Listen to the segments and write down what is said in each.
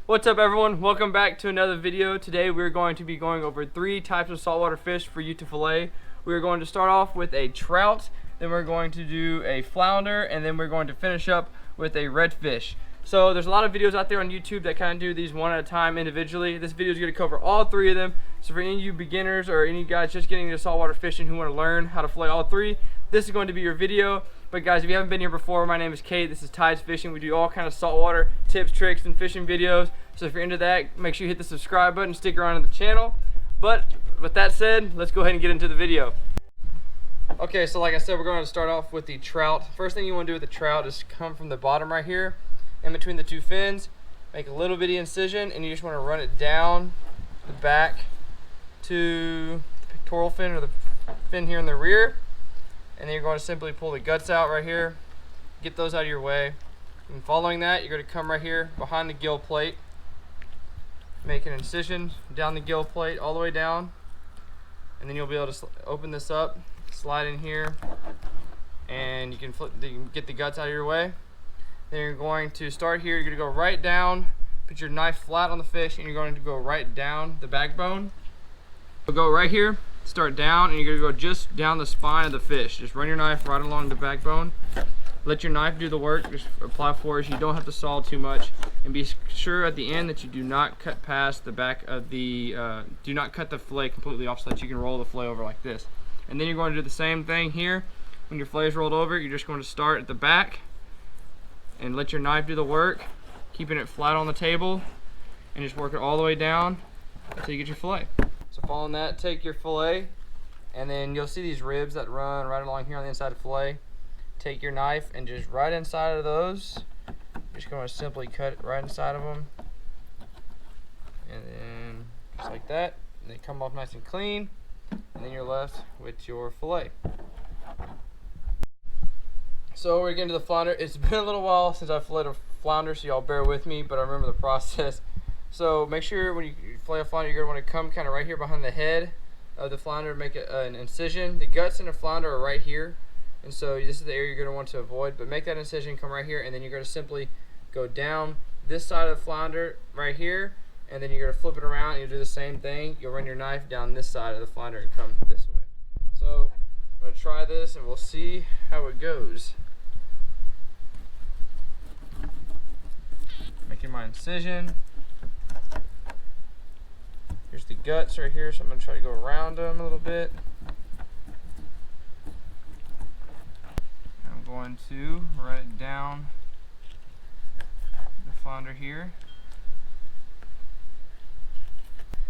What's up, everyone? Welcome back to another video. Today we're going to be going over 3 types of saltwater fish for you to fillet. We're going to start off with a trout, then we're going to do a flounder, and then we're going to finish up with a redfish. So there's a lot of videos out there on YouTube that kind of do these one at a time individually. This video is going to cover all 3 of them. So for any of you beginners or any guys just getting into saltwater fishing who want to learn how to fillet all 3, this is going to be your video. But guys, if you haven't been here before, my name is Kate. This is Tides Fishing. We do all kind of saltwater tips, tricks, and fishing videos. So if you're into that, make sure you hit the subscribe button, stick around to the channel. But with that said, let's go ahead and get into the video. Okay, so like I said, we're going to start off with the trout. First thing you want to do with the trout is come from the bottom right here, in between the 2 fins, make a little bitty incision, and you just want to run it down the back to the pectoral fin, or the fin here in the rear. And then you're going to simply pull the guts out right here, get those out of your way. And following that, you're going to come right here behind the gill plate, make an incision down the gill plate all the way down, and then you'll be able to open this up, slide in here, and you can get the guts out of your way. Then you're going to start here. You're going to go right down, put your knife flat on the fish, and you're going to go right down the backbone. You'll go right here, start down, and you're going to go just down the spine of the fish. Just run your knife right along the backbone. Let your knife do the work. Just apply force. You don't have to saw too much, and be sure at the end that you do not cut past the back of the do not cut the fillet completely off, so that you can roll the fillet over like this. And then you're going to do the same thing here. When your fillet is rolled over, you're just going to start at the back and let your knife do the work, keeping it flat on the table, and just work it all the way down until you get your fillet. So following that, take your fillet, and then you'll see these ribs that run right along here on the inside of the fillet. Take your knife and just right inside of those, just going to simply cut it right inside of them, and then just like that, and they come off nice and clean, and then you're left with your fillet. So we're getting to the flounder. It's been a little while since I've filleted a flounder, so y'all bear with me, but I remember the process. So make sure when you fillet a flounder, you're going to want to come kind of right here behind the head of the flounder, make an incision. The guts in the flounder are right here, and so this is the area you're going to want to avoid, but make that incision, come right here, and then you're going to simply go down this side of the flounder right here, and then you're going to flip it around and you do the same thing. You'll run your knife down this side of the flounder and come this way. So I'm going to try this and we'll see how it goes. Making my incision. Here's the guts right here, so I'm going to try to go around them a little bit. I'm going to run it down the flounder here.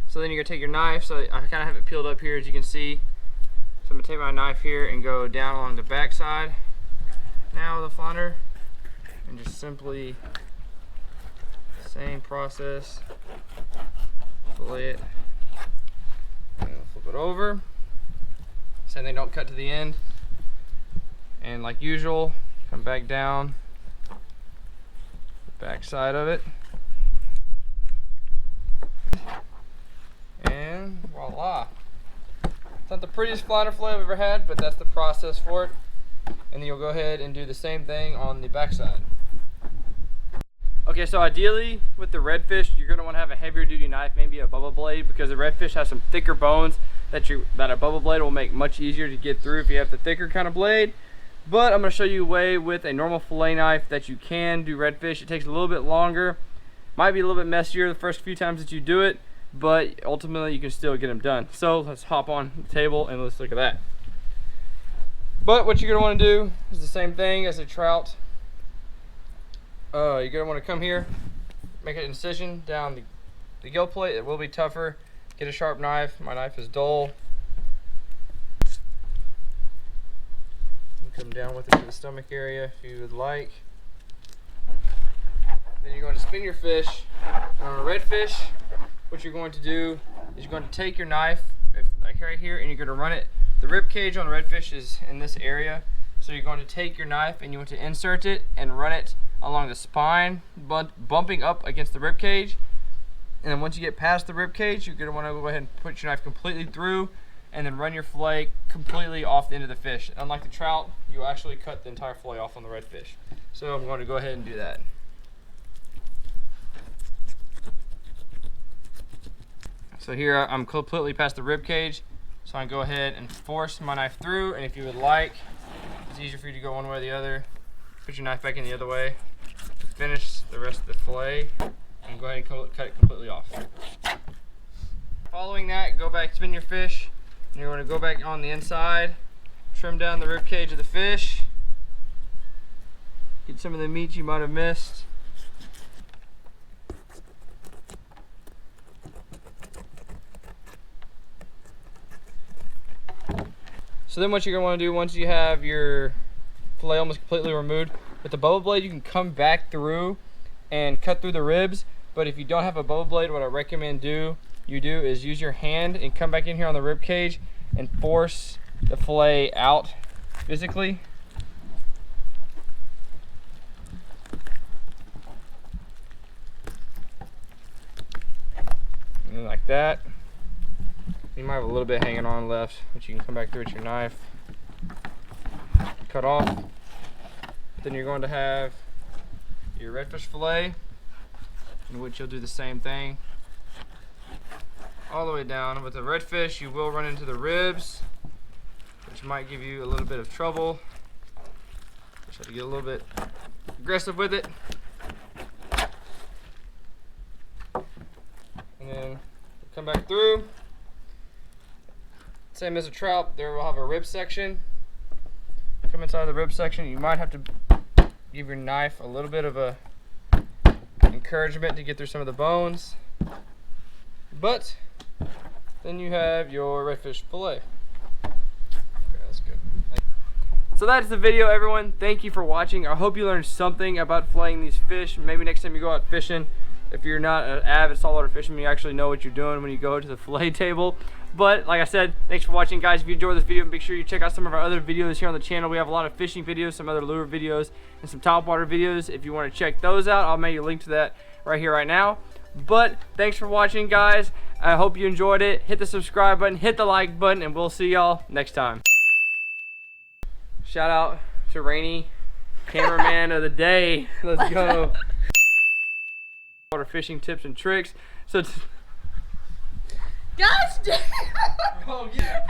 So then you're going to take your knife, so I kind of have it peeled up here as you can see. So I'm going to take my knife here and go down along the back side now of the flounder, and just simply, same process, fillet it, and flip it over. Same thing, don't cut to the end. And like usual, come back down the back side of it. And voila. It's not the prettiest flounder fillet I've ever had, but that's the process for it. And then you'll go ahead and do the same thing on the back side. Okay, so ideally with the redfish, you're going to want to have a heavier duty knife, maybe a bubble blade, because the redfish has some thicker bones that a bubble blade will make much easier to get through if you have the thicker kind of blade. But I'm going to show you a way with a normal fillet knife that you can do redfish. It takes a little bit longer, might be a little bit messier the first few times that you do it, but ultimately you can still get them done. So let's hop on the table and let's look at that. But what you're going to want to do is the same thing as a trout. You're going to want to come here, make an incision down the gill plate. It will be tougher. Get a sharp knife. My knife is dull. You come down with it to the stomach area if you would like. Then you're going to spin your fish. And on a redfish, what you're going to do is you're going to take your knife, like right here, and you're going to run it. The rib cage on the redfish is in this area. So you're going to take your knife and you want to insert it and run it along the spine, bumping up against the rib cage. And then once you get past the rib cage, you're going to want to go ahead and put your knife completely through, and then run your fillet completely off the end of the fish. Unlike the trout, you actually cut the entire fillet off on the redfish. So I'm going to go ahead and do that. So here I'm completely past the rib cage, so I can go ahead and force my knife through, and if you would like, it's easier for you to go one way or the other. Put your knife back in the other way to finish the rest of the fillet, and go ahead and cut it completely off. Following that, go back, spin your fish, and you're going to go back on the inside, trim down the rib cage of the fish, get some of the meat you might have missed. So then what you're going to want to do once you have your fillet almost completely removed, with the boba blade you can come back through and cut through the ribs, but if you don't have a boba blade, what I recommend you do is use your hand and come back in here on the rib cage and force the fillet out physically. And like that. You might have a little bit hanging on left, which you can come back through with your knife, cut off. Then you're going to have your redfish fillet, in which you'll do the same thing all the way down. With the redfish, you will run into the ribs, which might give you a little bit of trouble. Just have to get a little bit aggressive with it. And then come back through. Same as a trout, there we'll have a rib section. Come inside the rib section, you might have to give your knife a little bit of a encouragement to get through some of the bones. But then you have your redfish fillet. Okay, that's good. So that's the video, everyone. Thank you for watching. I hope you learned something about filleting these fish. Maybe next time you go out fishing, if you're not an avid saltwater fisherman, you actually know what you're doing when you go to the fillet table. But like I said, thanks for watching, guys. If you enjoyed this video, make sure you check out some of our other videos here on the channel. We have a lot of fishing videos, some other lure videos, and some topwater videos. If you want to check those out, I'll make you a link to that right here, right now. But thanks for watching, guys. I hope you enjoyed it. Hit the subscribe button, hit the like button, and we'll see y'all next time. Shout out to Rainy, cameraman of the day. Let's go. Water fishing tips and tricks. So Gosh dang. oh yeah.